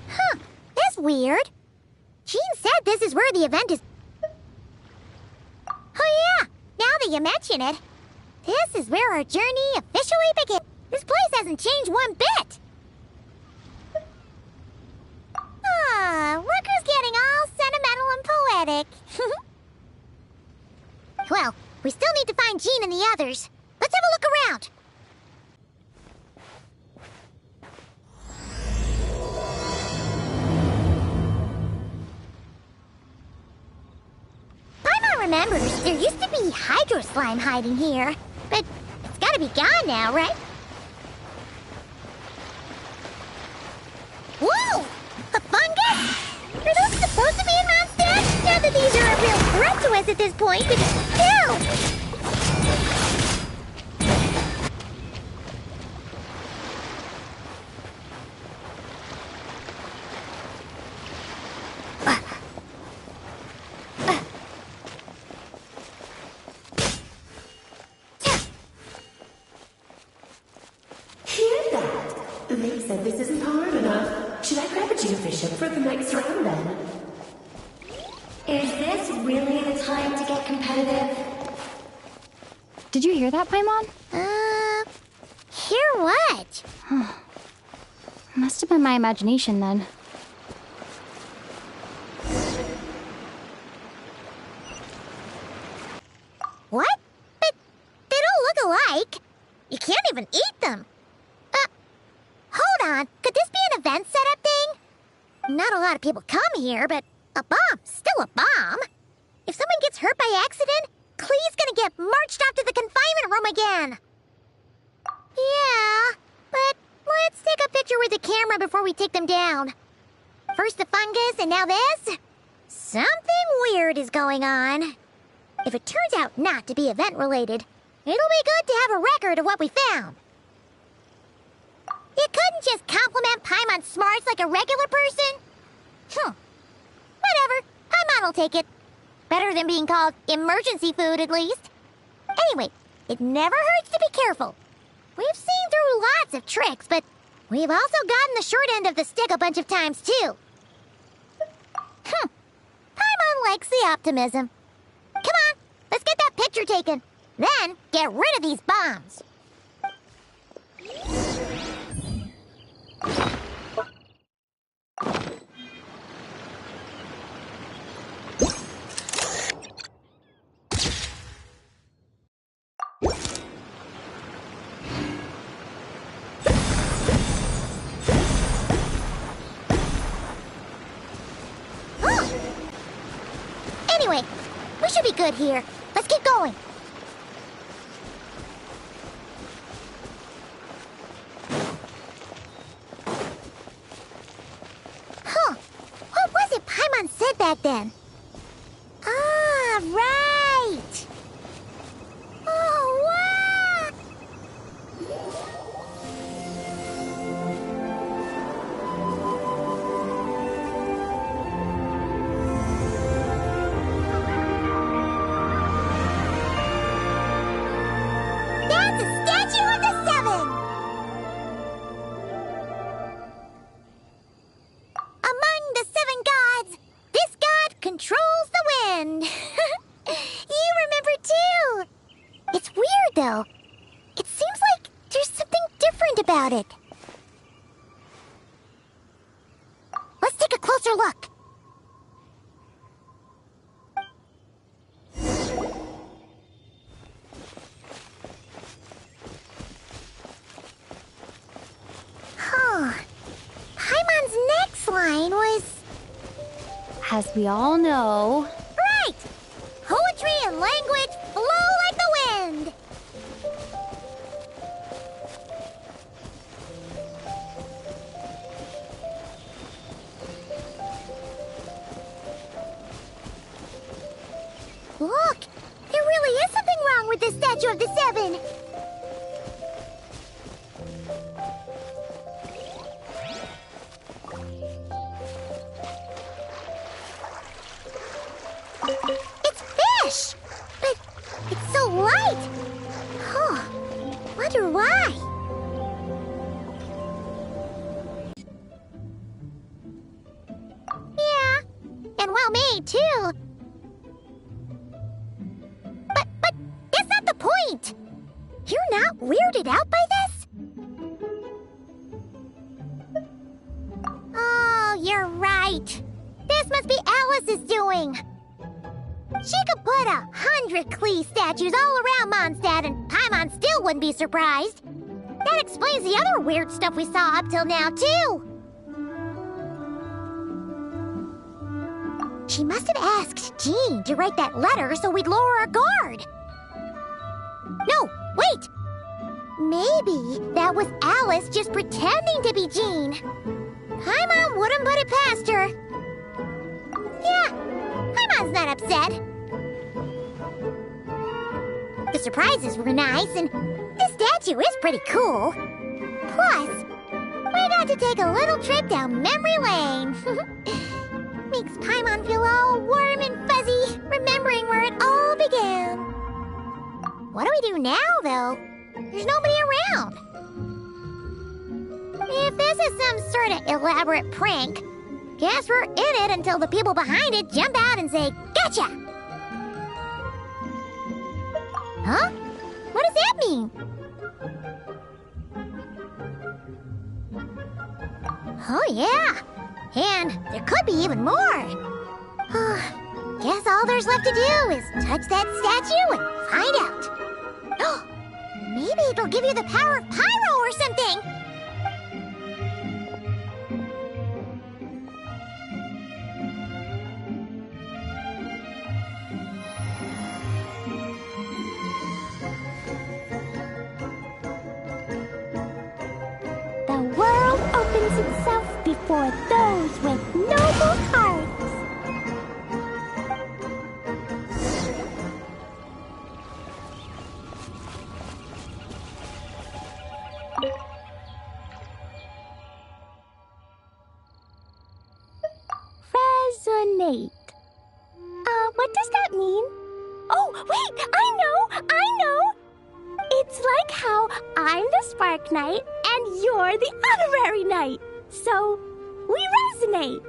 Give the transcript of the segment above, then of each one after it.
Huh, that's weird. Jean said this is where the event is. Oh yeah, now that you mention it, this is where our journey officially begins. This place hasn't changed one bit. Ah, look who's getting all sentimental and poetic. Well, we still need to find Jean and the others. Let's have a look around. Paimon remembers there used to be hydro slime hiding here, but it's gotta be gone now, right? Whoa! A fungus? Are those supposed to be in Mondstadt? Not that these are a real threat to us at this point, but still! They said this isn't hard enough. Should I grab a geofisher for the next round then? Is this really the time to get competitive? Did you hear that, Paimon? Hear what? Must have been my imagination then. What? But they don't look alike. You can't even eat them. Hold on. Could this be an event setup thing? Not a lot of people come here, but a bomb's still a bomb. If someone gets hurt by accident, Klee's gonna get marched off to the confinement room again. Yeah, but let's take a picture with the camera before we take them down. First the fungus, and now this? Something weird is going on. If it turns out not to be event-related, it'll be good to have a record of what we found. You couldn't just compliment Paimon's smarts like a regular person? Whatever. Paimon will take it. Better than being called emergency food, at least. Anyway, it never hurts to be careful. We've seen through lots of tricks, but we've also gotten the short end of the stick a bunch of times, too. Paimon likes the optimism. Come on, let's get that picture taken. Then, get rid of these bombs. Anyway, we should be good here. Let's keep going. What was it Paimon said back then? Ah, right! Oh, wow! That's a statue of the Seven! Among the 7 gods, this god controls the wind. You remember too. It's weird though. It seems like there's something different about it. Let's take a closer look. Paimon's next line was... As we all know... Right! Poetry and language flow like the wind! Look! There really is something wrong with this statue of the Seven! It's fish! But it's so light! Wonder why? homemade, too. But that's not the point. You're not weirded out by this? Oh, you're right. This must be Alice's doing. She could put 100 Klee statues all around Mondstadt and Paimon still wouldn't be surprised. That explains the other weird stuff we saw up till now, too. She must have asked Jean to write that letter so we'd lower our guard. No, wait! Maybe that was Alice just pretending to be Jean. Paimon wouldn't put it past her. Yeah, Paimon's not upset. The surprises were nice, and the statue is pretty cool. Plus, we got to take a little trip down memory lane. Makes Paimon feel all warm and fuzzy, remembering where it all began. What do we do now, though? There's nobody around. If this is some sort of elaborate prank, guess we're in it until the people behind it jump out and say, "Gotcha!" Huh? What does that mean? Oh, yeah. And there could be even more. Guess all there's left to do is touch that statue and find out. Maybe it'll give you the power of Pyro or something. The world opens itself before those with noble hearts. Resonate. What does that mean? Oh, wait, I know! It's like how I'm the Spark Knight and you're the Honorary Knight. So, we resonate.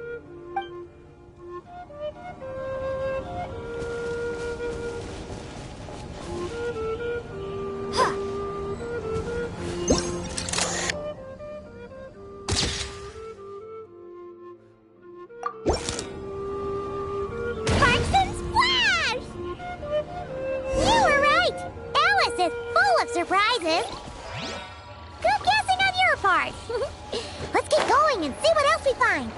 Sparks and Splash! You were right! Alice is full of surprises. Good guessing on your part. Let's keep going and see what else we find.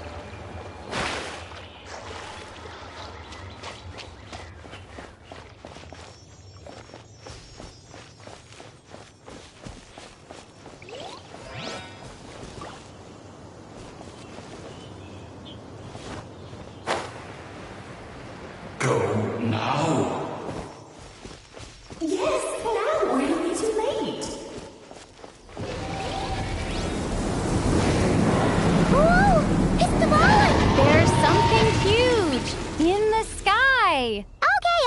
Go now. Yes, now or it'll be too late. Whoa! It's the ball! There's something huge in the sky.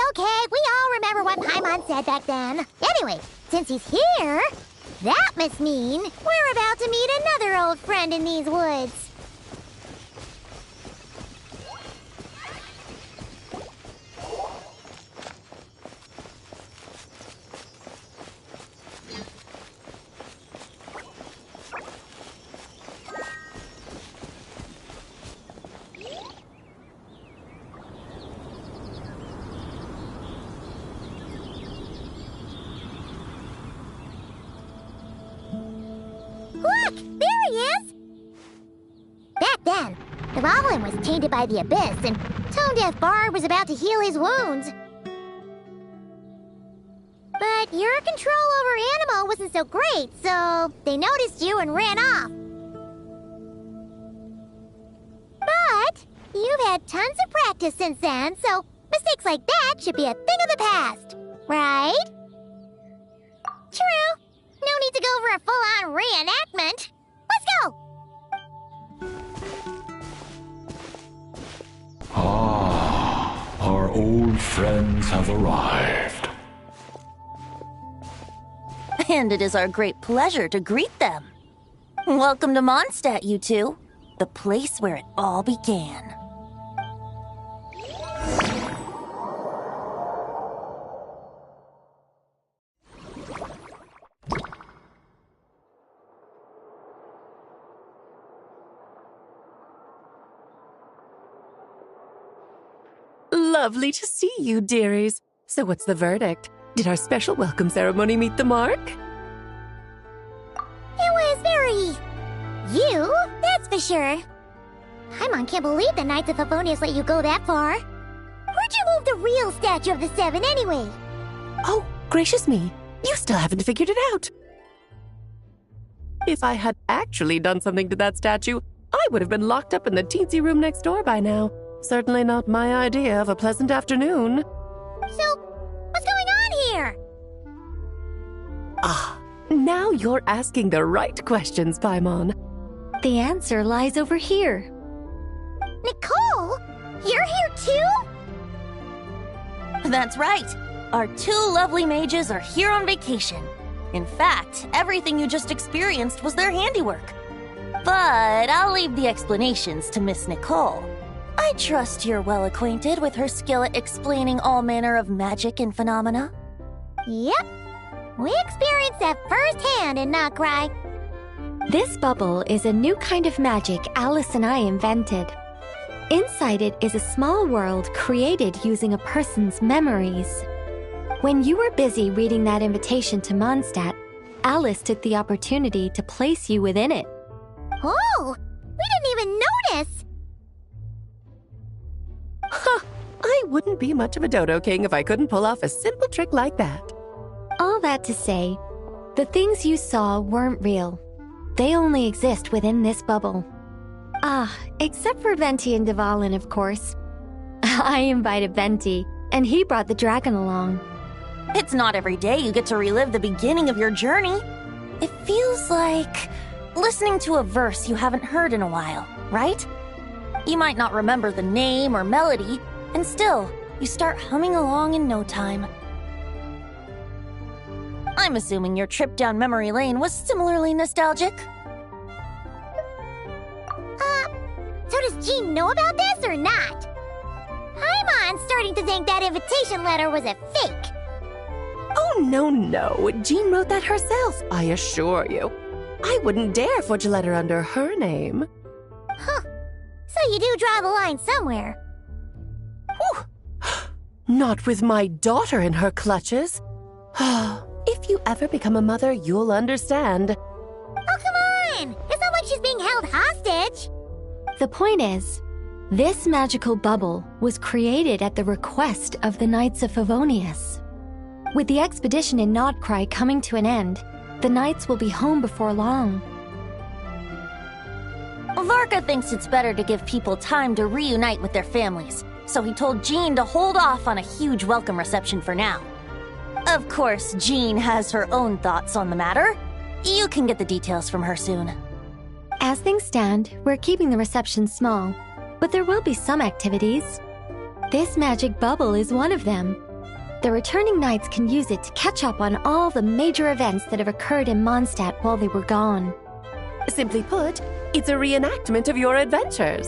Okay, we all remember what Paimon said back then. Anyway, since he's here, that must mean we're about to meet another old friend in these woods. Look! There he is! Back then, the Boblin was tainted by the Abyss, and Tone Deaf Bard was about to heal his wounds. But your control over Animo wasn't so great, so they noticed you and ran off. But you've had tons of practice since then, so mistakes like that should be a thing of the past, right? True. No need to go for a full-on reenactment. Let's go! Our old friends have arrived. And it is our great pleasure to greet them. Welcome to Mondstadt, you two. The place where it all began. lovely to see you, dearies. So what's the verdict? Did our special welcome ceremony meet the mark? It was very... you, that's for sure. Paimon can't believe the Knights of Favonius let you go that far. Where'd you move the real statue of the Seven anyway? Oh, gracious me. You still haven't figured it out. If I had actually done something to that statue, I would have been locked up in the teensy room next door by now. Certainly not my idea of a pleasant afternoon. So, what's going on here? Ah, now you're asking the right questions, Paimon. The answer lies over here. Nicole? You're here too? That's right. Our two lovely mages are here on vacation. In fact, everything you just experienced was their handiwork. But I'll leave the explanations to Miss Nicole. I trust you're well acquainted with her skill at explaining all manner of magic and phenomena. Yep. We experienced that firsthand in Notcry. This bubble is a new kind of magic Alice and I invented. Inside it is a small world created using a person's memories. When you were busy reading that invitation to Mondstadt, Alice took the opportunity to place you within it. Oh, we didn't even notice. I wouldn't be much of a Dodo King if I couldn't pull off a simple trick like that. All that to say, the things you saw weren't real. They only exist within this bubble. Ah, except for Venti and Dvalin, of course. I invited Venti, and he brought the dragon along. It's not every day you get to relive the beginning of your journey. It feels like listening to a verse you haven't heard in a while, right? You might not remember the name or melody, and still, you start humming along in no time. I'm assuming your trip down memory lane was similarly nostalgic. So does Jean know about this or not? Paimon's starting to think that invitation letter was a fake. Oh, no. Jean wrote that herself, I assure you. I wouldn't dare forge a letter under her name. Huh. So you do draw the line somewhere. Whew. Not with my daughter in her clutches. If you ever become a mother, you'll understand. Oh, come on! It's not like she's being held hostage. The point is, this magical bubble was created at the request of the Knights of Favonius. With the expedition in Notcry coming to an end, the Knights will be home before long. Varka thinks it's better to give people time to reunite with their families, so he told Jean to hold off on a huge welcome reception for now. Of course, Jean has her own thoughts on the matter. You can get the details from her soon. As things stand, we're keeping the reception small, but there will be some activities. This magic bubble is one of them. The returning knights can use it to catch up on all the major events that have occurred in Mondstadt while they were gone. Simply put, it's a reenactment of your adventures.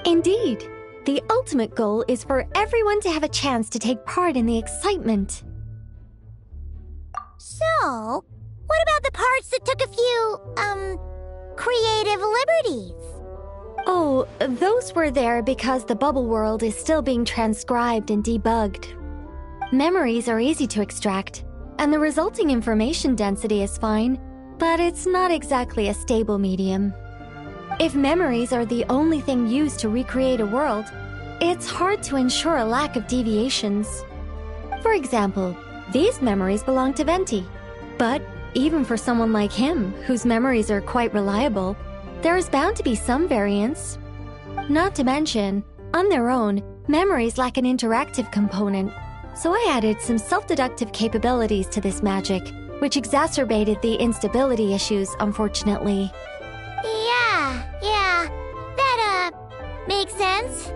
Indeed. The ultimate goal is for everyone to have a chance to take part in the excitement. So, what about the parts that took a few, creative liberties? Oh, those were there because the bubble world is still being transcribed and debugged. Memories are easy to extract, and the resulting information density is fine, but it's not exactly a stable medium. If memories are the only thing used to recreate a world, it's hard to ensure a lack of deviations. For example, these memories belong to Venti, but even for someone like him, whose memories are quite reliable, there is bound to be some variance. Not to mention, on their own, memories lack an interactive component, so I added some self-deductive capabilities to this magic, which exacerbated the instability issues, unfortunately. Yeah, that, makes sense.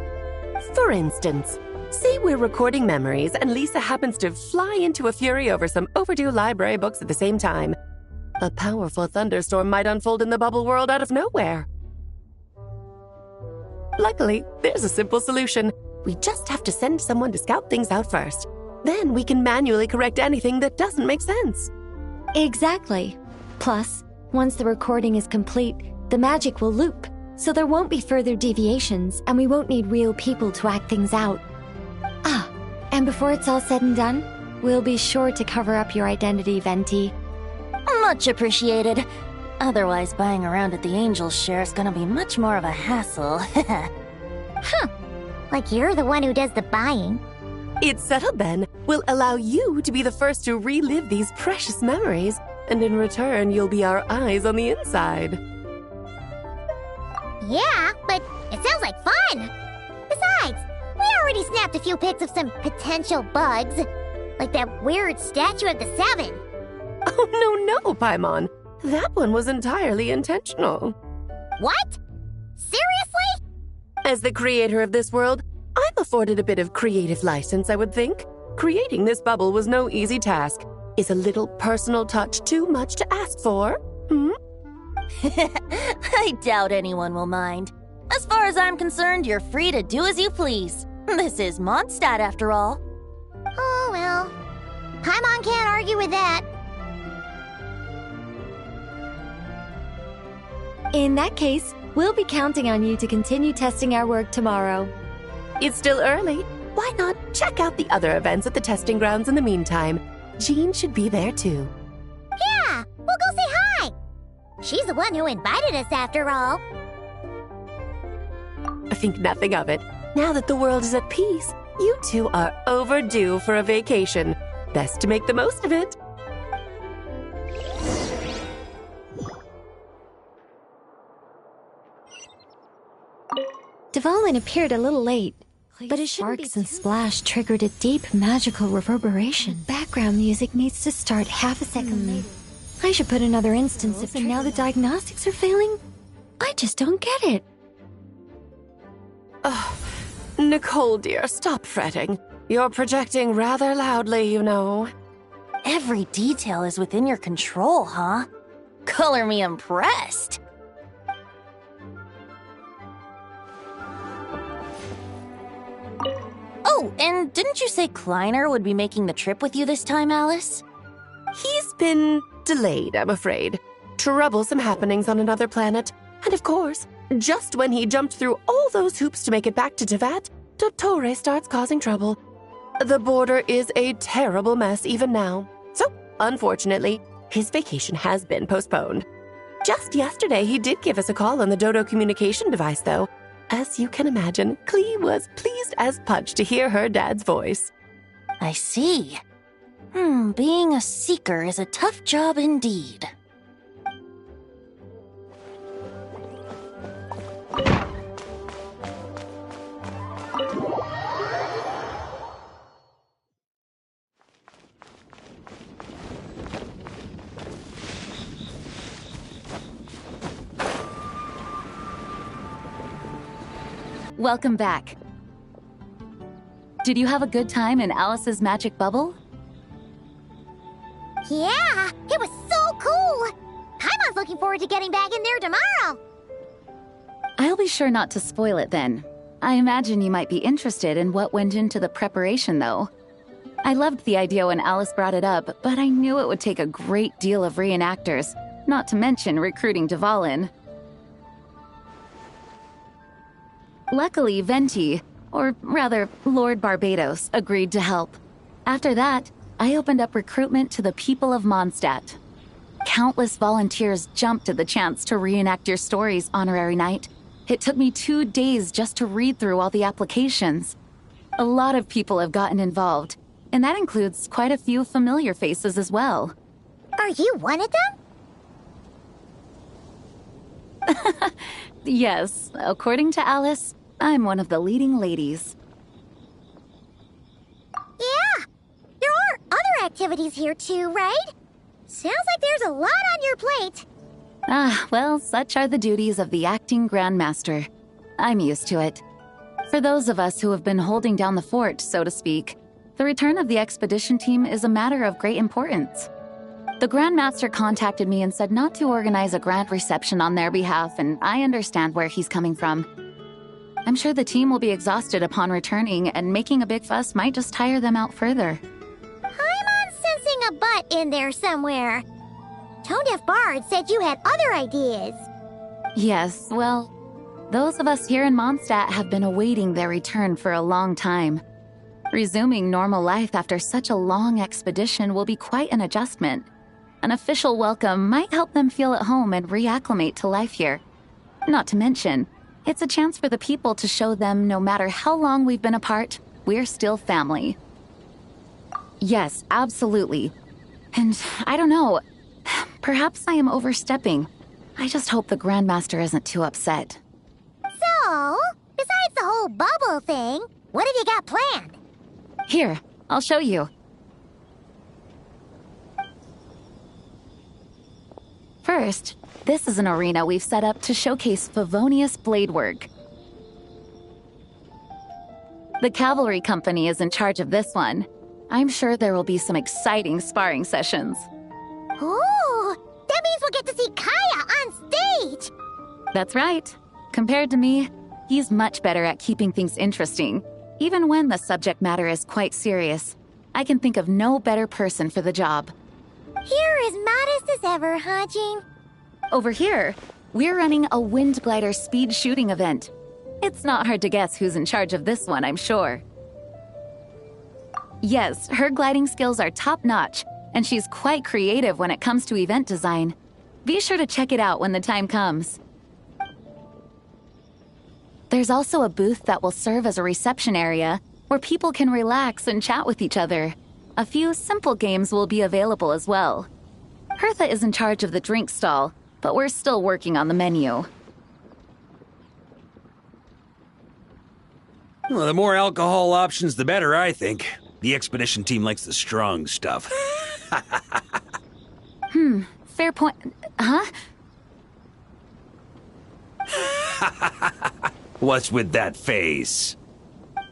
For instance, say we're recording memories and Lisa happens to fly into a fury over some overdue library books at the same time. A powerful thunderstorm might unfold in the bubble world out of nowhere. Luckily, there's a simple solution. We just have to send someone to scout things out first. Then we can manually correct anything that doesn't make sense. Exactly. Plus, once the recording is complete, the magic will loop, so there won't be further deviations and we won't need real people to act things out. And before it's all said and done, we'll be sure to cover up your identity, Venti. Much appreciated. Otherwise, buying around at the Angels share is gonna be much more of a hassle. Like you're the one who does the buying. It's settled then. We'll allow you to be the first to relive these precious memories, and in return, you'll be our eyes on the inside. Yeah, but it sounds like fun. Besides, we already snapped a few pics of some potential bugs. Like that weird statue of the Seven. Oh, no, Paimon. That one was entirely intentional. What? Seriously? As the creator of this world, I'm afforded a bit of creative license, I would think. Creating this bubble was no easy task. Is a little personal touch too much to ask for? I doubt anyone will mind. As far as I'm concerned, you're free to do as you please. This is Mondstadt, after all. Oh, well. Paimon can't argue with that. In that case, we'll be counting on you to continue testing our work tomorrow. It's still early. Why not check out the other events at the testing grounds in the meantime? Jean should be there too. Yeah, we'll go say hi. She's the one who invited us after all. I think nothing of it. Now that the world is at peace, you two are overdue for a vacation. Best to make the most of it. Dvalin appeared a little late, but his sparks and splash triggered a deep magical reverberation. Background music needs to start half a second late. I should put another instance if now the diagnostics are failing. I just don't get it. Oh, Nicole, dear, stop fretting. You're projecting rather loudly, you know. Every detail is within your control, huh? Color me impressed. Oh, and didn't you say Kleiner would be making the trip with you this time, Alice? He's been delayed, I'm afraid. Troublesome happenings on another planet. And of course, just when he jumped through all those hoops to make it back to Teyvat, Dottore starts causing trouble. The border is a terrible mess even now. So, unfortunately, his vacation has been postponed. Just yesterday, he did give us a call on the Dodo communication device, though. As you can imagine, Klee was pleased as punch to hear her dad's voice. I see. Being a seeker is a tough job indeed. Welcome back. Did you have a good time in Alice's magic bubble? Yeah, it was so cool. Paimon's looking forward to getting back in there tomorrow. I'll be sure not to spoil it then. I imagine you might be interested in what went into the preparation, though. I loved the idea when Alice brought it up, but I knew it would take a great deal of reenactors, not to mention recruiting Dvalin. Luckily, Venti, or rather, Lord Barbados, agreed to help. After that, I opened up recruitment to the people of Mondstadt. Countless volunteers jumped at the chance to reenact your stories, Honorary Knight. It took me 2 days just to read through all the applications. A lot of people have gotten involved, and that includes quite a few familiar faces as well. Are you one of them? Yes, according to Alice, I'm one of the leading ladies. Yeah, there are other activities here too, right? Sounds like there's a lot on your plate. Well, such are the duties of the acting Grandmaster. I'm used to it. For those of us who have been holding down the fort, so to speak, the return of the expedition team is a matter of great importance. The Grandmaster contacted me and said not to organize a grand reception on their behalf, and I understand where he's coming from. I'm sure the team will be exhausted upon returning, and making a big fuss might just tire them out further. I'm sensing a butt in there somewhere. Tone Deaf Bard said you had other ideas. Yes, well, those of us here in Mondstadt have been awaiting their return for a long time. Resuming normal life after such a long expedition will be quite an adjustment. An official welcome might help them feel at home and reacclimate to life here. Not to mention, it's a chance for the people to show them no matter how long we've been apart, we're still family. Yes, absolutely. And I don't know, perhaps I am overstepping. I just hope the Grandmaster isn't too upset. So, besides the whole bubble thing, what have you got planned? Here, I'll show you. First, this is an arena we've set up to showcase Favonius blade work. The Cavalry Company is in charge of this one. I'm sure there will be some exciting sparring sessions. Ooh, that means we'll get to see Kaya on stage! That's right. Compared to me, he's much better at keeping things interesting, even when the subject matter is quite serious. I can think of no better person for the job. You're as modest as ever, huh, Jean? Over here, we're running a Wind Glider speed shooting event. It's not hard to guess who's in charge of this one, I'm sure. Yes, her gliding skills are top-notch, and she's quite creative when it comes to event design. Be sure to check it out when the time comes. There's also a booth that will serve as a reception area where people can relax and chat with each other. A few simple games will be available as well. Hertha is in charge of the drink stall, but we're still working on the menu. Well, the more alcohol options, the better, I think. The expedition team likes the strong stuff. Fair point. Huh? What's with that face?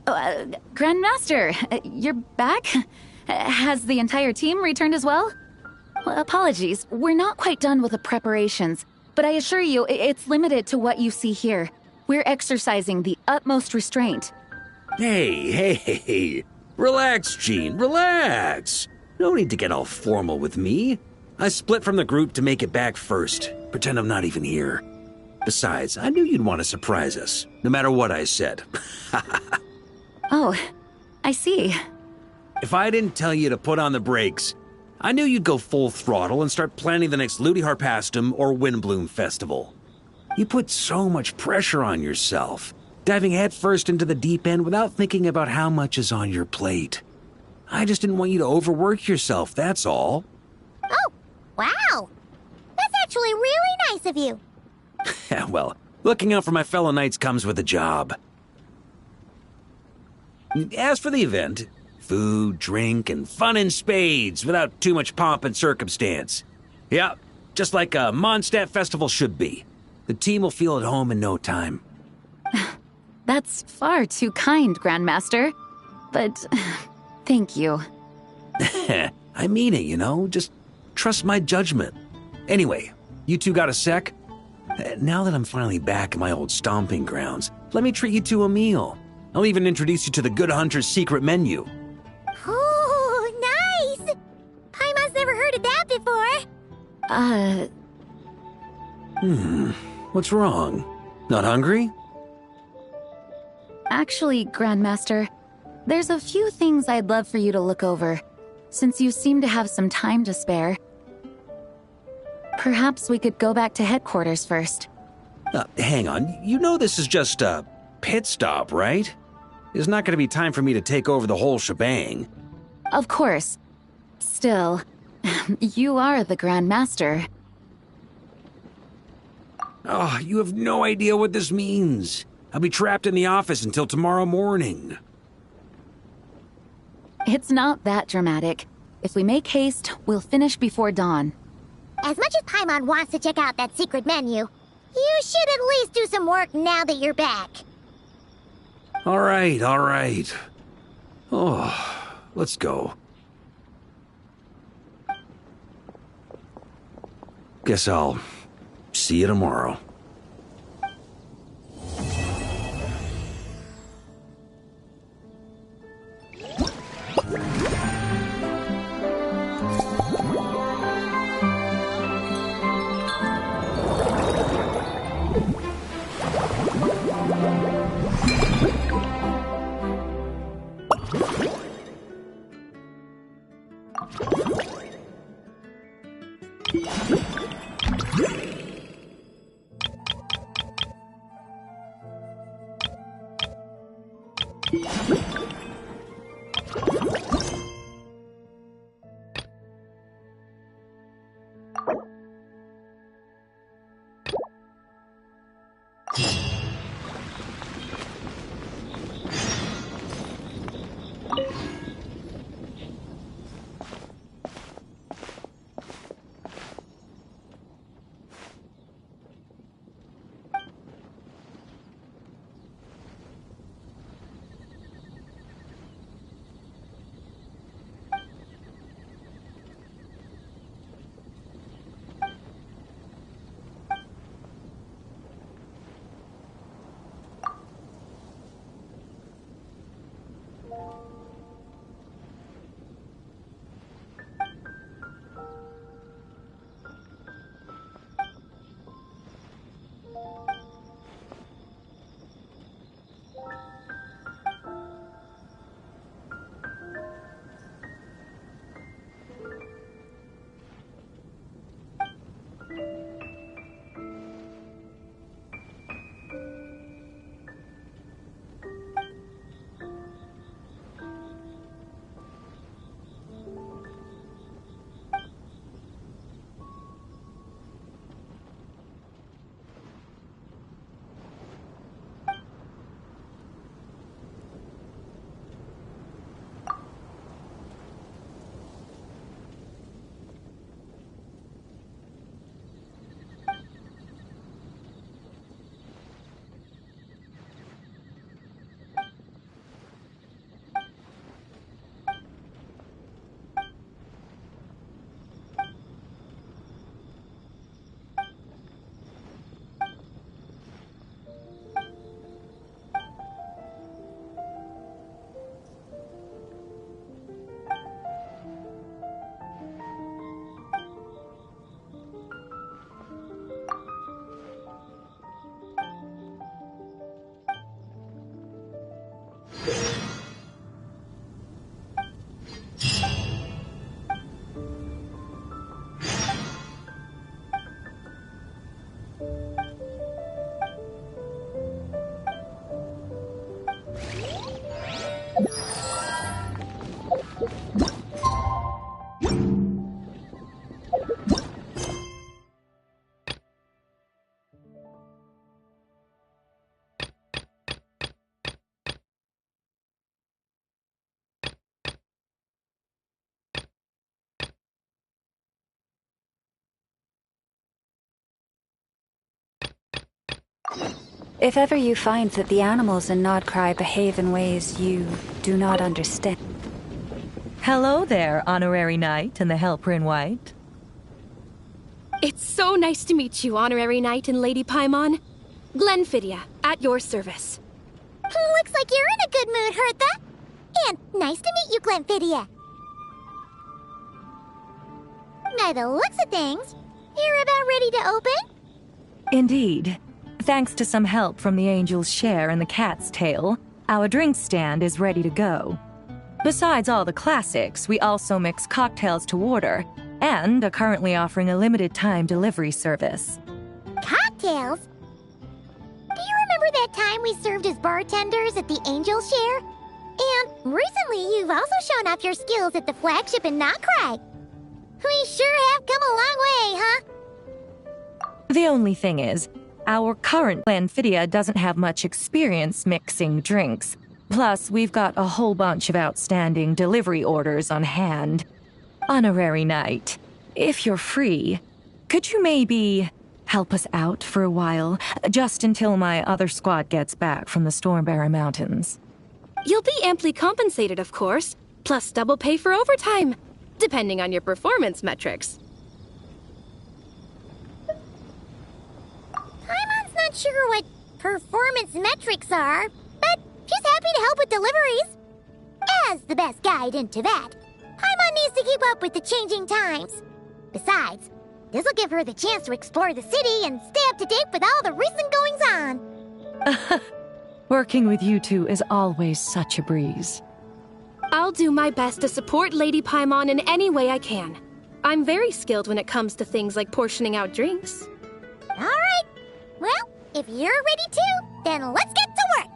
Grandmaster, you're back? Has the entire team returned as well? Apologies, we're not quite done with the preparations, but I assure you, it's limited to what you see here. We're exercising the utmost restraint. Hey. Relax, Jean, relax. No need to get all formal with me. I split from the group to make it back first. Pretend I'm not even here. Besides, I knew you'd want to surprise us, no matter what I said. Oh, I see. If I didn't tell you to put on the brakes, I knew you'd go full throttle and start planning the next Ludi Harpastum or Windbloom Festival. You put so much pressure on yourself, diving headfirst into the deep end without thinking about how much is on your plate. I just didn't want you to overwork yourself, that's all. Oh, wow! That's actually really nice of you. Well, looking out for my fellow knights comes with a job. As for the event, food, drink, and fun in spades without too much pomp and circumstance. Yeah, just like a Mondstadt festival should be. The team will feel at home in no time. That's far too kind, Grandmaster. But thank you. I mean it, you know? Just trust my judgment. Anyway, you two got a sec? Now that I'm finally back in my old stomping grounds, let me treat you to a meal. I'll even introduce you to the Good Hunter's secret menu. Oh, nice! Paimon's never heard of that before. What's wrong? Not hungry? Actually, Grandmaster, there's a few things I'd love for you to look over, since you seem to have some time to spare. Perhaps we could go back to headquarters first. Hang on. You know this is just a pit stop, right? There's not going to be time for me to take over the whole shebang. Of course. Still, you are the Grandmaster. Oh, you have no idea what this means. I'll be trapped in the office until tomorrow morning. It's not that dramatic. If we make haste, we'll finish before dawn. As much as Paimon wants to check out that secret menu, you should at least do some work now that you're back. All right. Oh, let's go. Guess I'll see you tomorrow. If ever you find that the animals in Nodcry behave in ways you do not understand. Hello there, Honorary Knight and the Helper in White. It's so nice to meet you, Honorary Knight and Lady Paimon. Glenfidia, at your service. Looks like you're in a good mood, Hertha. And nice to meet you, Glenfidia. By the looks of things, you're about ready to open? Indeed. Thanks to some help from the Angel's Share and the Cat's Tail, our drink stand is ready to go. Besides all the classics, we also mix cocktails to order, and are currently offering a limited-time delivery service. Cocktails? Do you remember that time we served as bartenders at the Angel's Share? And recently, you've also shown off your skills at the flagship in Nodcry. We sure have come a long way, huh? The only thing is, our current Glenfidia doesn't have much experience mixing drinks. Plus, we've got a whole bunch of outstanding delivery orders on hand. Honorary Knight, if you're free, could you maybe help us out for a while, just until my other squad gets back from the Stormbearer Mountains? You'll be amply compensated, of course, plus double pay for overtime, depending on your performance metrics. Paimon's not sure what performance metrics are, but she's happy to help with deliveries. As the best guide into that, Paimon needs to keep up with the changing times. Besides, this'll give her the chance to explore the city and stay up to date with all the recent goings-on. Working with you two is always such a breeze. I'll do my best to support Lady Paimon in any way I can. I'm very skilled when it comes to things like portioning out drinks. All right. Well, if you're ready too, then let's get to work.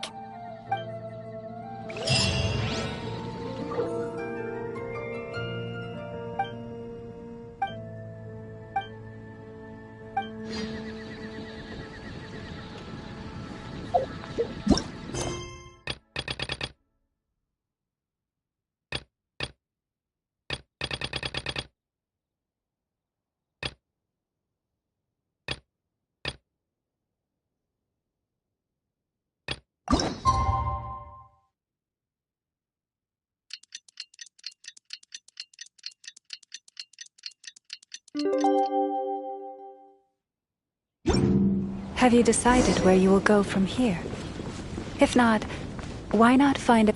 Have you decided where you will go from here? If not, why not find a...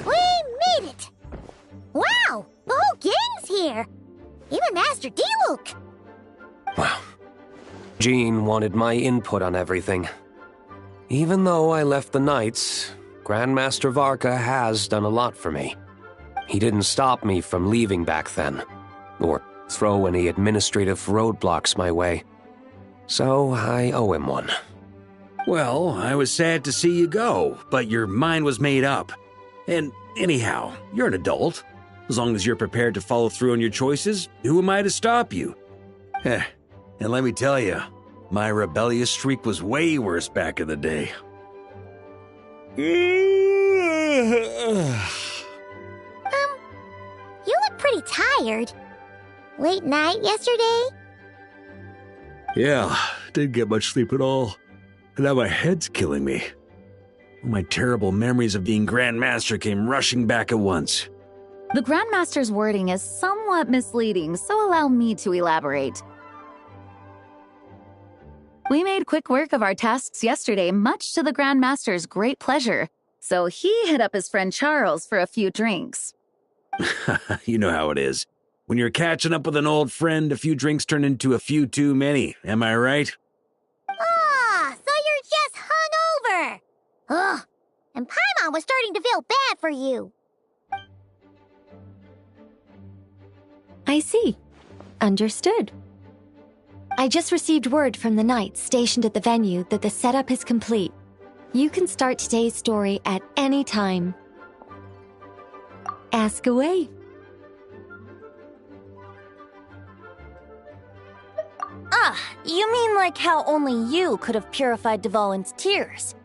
We made it! Wow! The whole gang's here! Even Master Diluc! Wow. Jean wanted my input on everything. Even though I left the Knights, Grandmaster Varka has done a lot for me. He didn't stop me from leaving back then, or throw any administrative roadblocks my way. So I owe him one. Well, I was sad to see you go, but your mind was made up. And anyhow, you're an adult. As long as you're prepared to follow through on your choices, who am I to stop you? And let me tell you, my rebellious streak was way worse back in the day. You look pretty tired. Late night yesterday? Yeah, didn't get much sleep at all. And now my head's killing me. My terrible memories of being Grand Master came rushing back at once. The Grand Master's wording is somewhat misleading, so allow me to elaborate. We made quick work of our tasks yesterday, much to the Grand Master's great pleasure, so he hit up his friend Charles for a few drinks. You know how it is. When you're catching up with an old friend, a few drinks turn into a few too many, am I right? Ah, so you're just hungover! Ugh, and Paimon was starting to feel bad for you. I see. Understood. I just received word from the Knights stationed at the venue that the setup is complete. You can start today's story at any time. Ask away. Ah, you mean like how only you could have purified Dvalin's tears?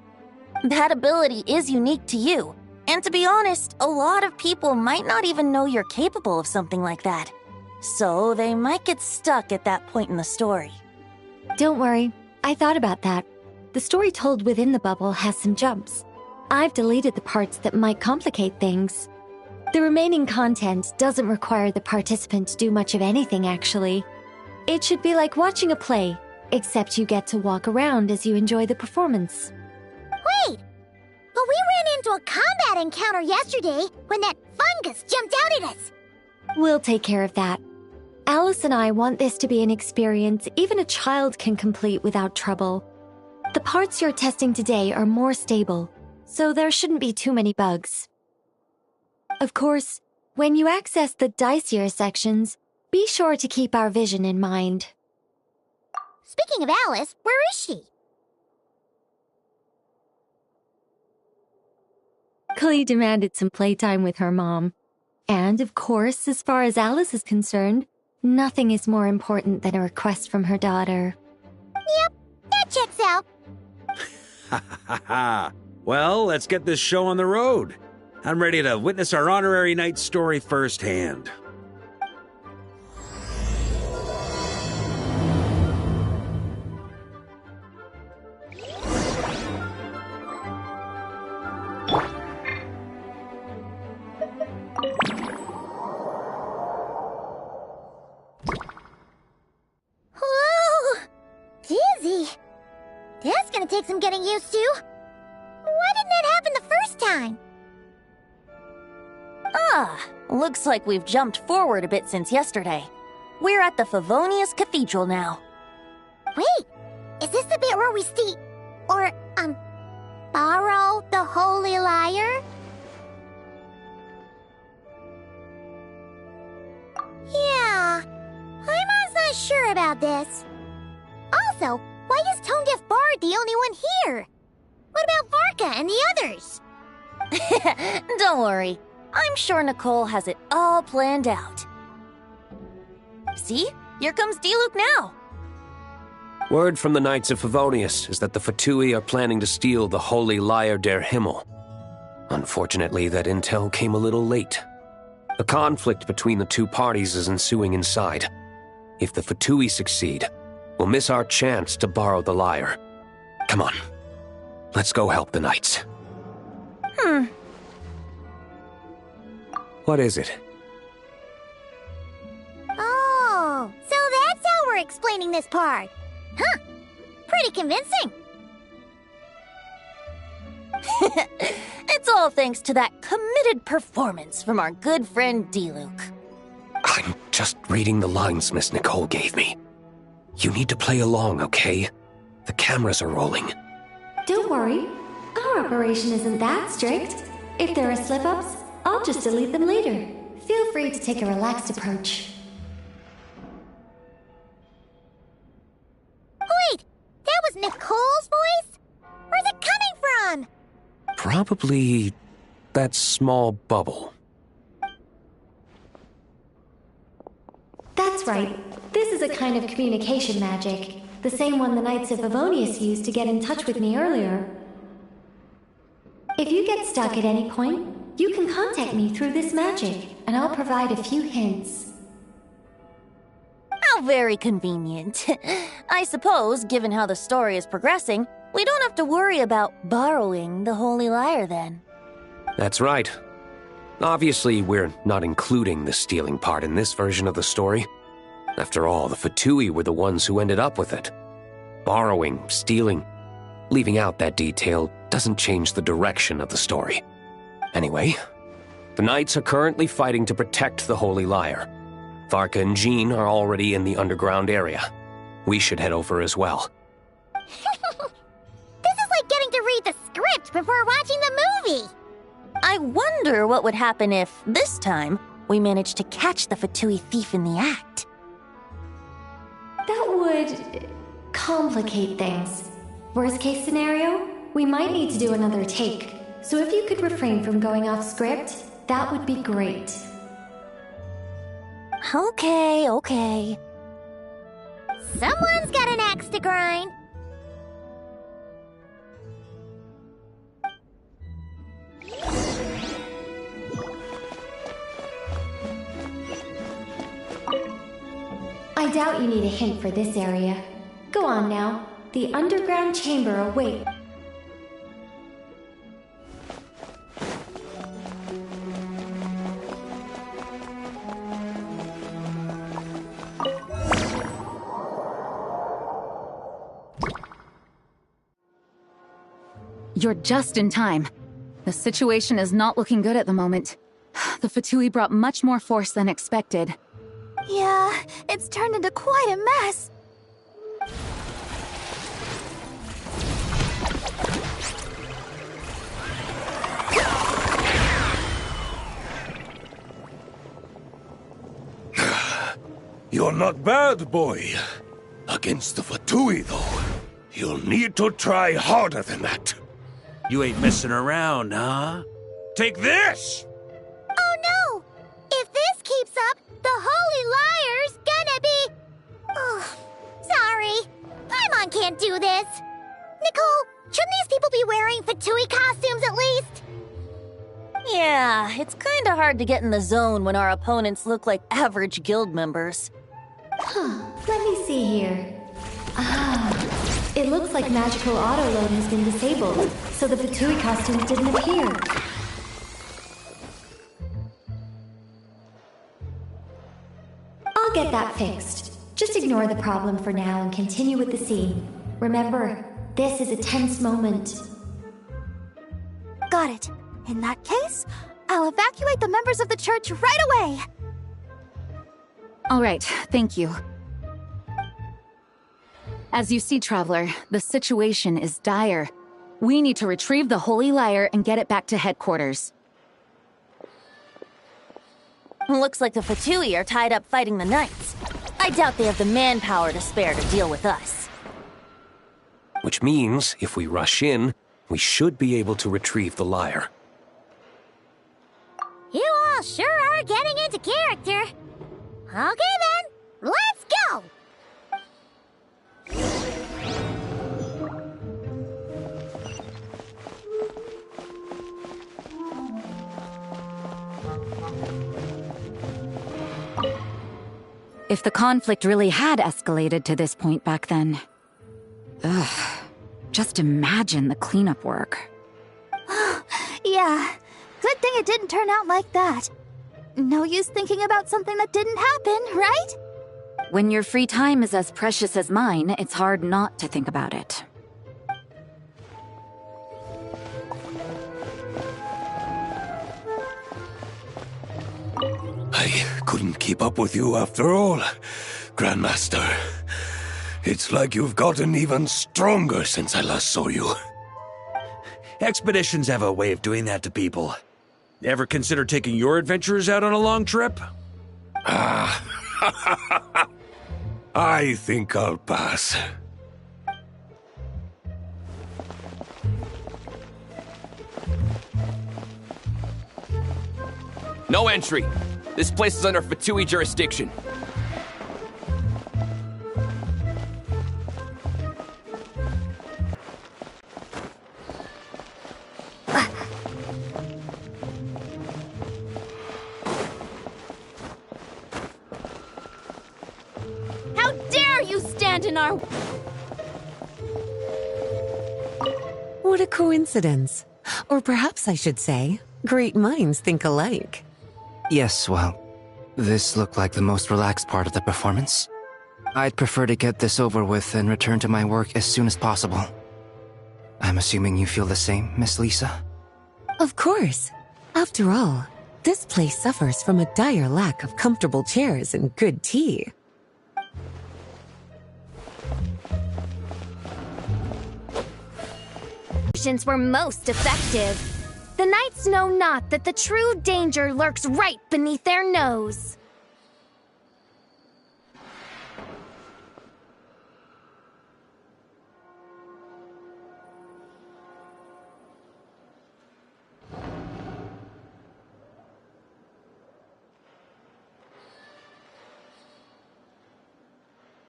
That ability is unique to you, and to be honest, a lot of people might not even know you're capable of something like that. So they might get stuck at that point in the story. Don't worry, I thought about that. The story told within the bubble has some jumps. I've deleted the parts that might complicate things. The remaining content doesn't require the participant to do much of anything, actually. It should be like watching a play, except you get to walk around as you enjoy the performance. Wait! But we ran into a combat encounter yesterday when that fungus jumped out at us! We'll take care of that. Alice and I want this to be an experience even a child can complete without trouble. The parts you're testing today are more stable, so there shouldn't be too many bugs. Of course, when you access the dicier sections, be sure to keep our vision in mind. Speaking of Alice, where is she? Klee demanded some playtime with her mom. And, of course, as far as Alice is concerned, nothing is more important than a request from her daughter. Yep, that checks out. Ha ha ha! Well, let's get this show on the road. I'm ready to witness our honorary knight story firsthand. Whoa! Dizzy. That's gonna take some getting used to. Why didn't that happen the first time? Looks like we've jumped forward a bit since yesterday. We're at the Favonius Cathedral now. Wait, is this the bit where we borrow the Holy Lyre? Yeah, Paimon's not sure about this. Also, why is Tone Deaf Bard the only one here? What about Varka and the others? Don't worry. I'm sure Nicole has it all planned out. See? Here comes Diluc now. Word from the Knights of Favonius is that the Fatui are planning to steal the Holy Lyre der Himmel. Unfortunately, that intel came a little late. A conflict between the two parties is ensuing inside. If the Fatui succeed, we'll miss our chance to borrow the lyre. Come on, let's go help the Knights. What is it? Oh, so that's how we're explaining this part. Huh, pretty convincing. It's all thanks to that committed performance from our good friend Diluc. I'm just reading the lines Miss Nicole gave me. You need to play along, okay? The cameras are rolling. Don't worry. Our operation isn't that strict. If there are slip-ups, I'll just delete them later. Feel free to take a relaxed approach. Wait, that was Nicole's voice? Where's it coming from? Probably that small bubble. That's right. This is a kind of communication magic. The same one the Knights of Favonius used to get in touch with me earlier. If you get stuck at any point, you can contact me through this magic, and I'll provide a few hints. How very convenient. I suppose, given how the story is progressing, we don't have to worry about borrowing the Holy Lyre then. That's right. Obviously, we're not including the stealing part in this version of the story. After all, the Fatui were the ones who ended up with it. Borrowing, stealing, leaving out that detail doesn't change the direction of the story. Anyway, the Knights are currently fighting to protect the Holy Lyre. Varka and Jean are already in the underground area. We should head over as well. This is like getting to read the script before watching the movie. I wonder what would happen if, this time, we managed to catch the Fatui thief in the act. That would complicate things. Worst case scenario, we might need to do another take. So if you could refrain from going off script, that would be great. Okay. Someone's got an axe to grind. I doubt you need a hint for this area. Go on now. The underground chamber awaits. You're just in time. The situation is not looking good at the moment. The Fatui brought much more force than expected. Yeah, it's turned into quite a mess. You're not bad, boy. Against the Fatui, though, you'll need to try harder than that. You ain't messing around, huh? Take this! Oh no! If this keeps up, the Holy Lyre's gonna be... Oh, sorry. Paimon can't do this. Nicole, shouldn't these people be wearing Fatui costumes at least? Yeah, it's kinda hard to get in the zone when our opponents look like average guild members. Let me see here. It looks like magical autoload has been disabled, so the Fatui costumes didn't appear. I'll get that fixed. Just ignore the problem for now and continue with the scene. Remember, this is a tense moment. Got it. In that case, I'll evacuate the members of the church right away. All right, thank you. As you see, Traveler, the situation is dire. We need to retrieve the Holy Lyre and get it back to headquarters. Looks like the Fatui are tied up fighting the Knights. I doubt they have the manpower to spare to deal with us. Which means, if we rush in, we should be able to retrieve the lyre. You all sure are getting into character. Okay then, let's go! If the conflict really had escalated to this point back then... Ugh. Just imagine the cleanup work. Yeah, good thing it didn't turn out like that. No use thinking about something that didn't happen, right? When your free time is as precious as mine, it's hard not to think about it. I couldn't keep up with you after all, Grandmaster. It's like you've gotten even stronger since I last saw you. Expeditions have a way of doing that to people. Ever consider taking your adventurers out on a long trip? I think I'll pass. No entry. This place is under Fatui jurisdiction. How dare you stand in our... What a coincidence. Or perhaps I should say, great minds think alike. Yes, well, this looked like the most relaxed part of the performance. I'd prefer to get this over with and return to my work as soon as possible. I'm assuming you feel the same, Miss Lisa? Of course. After all, this place suffers from a dire lack of comfortable chairs and good tea. Were most effective. The Knights know not that the true danger lurks right beneath their nose.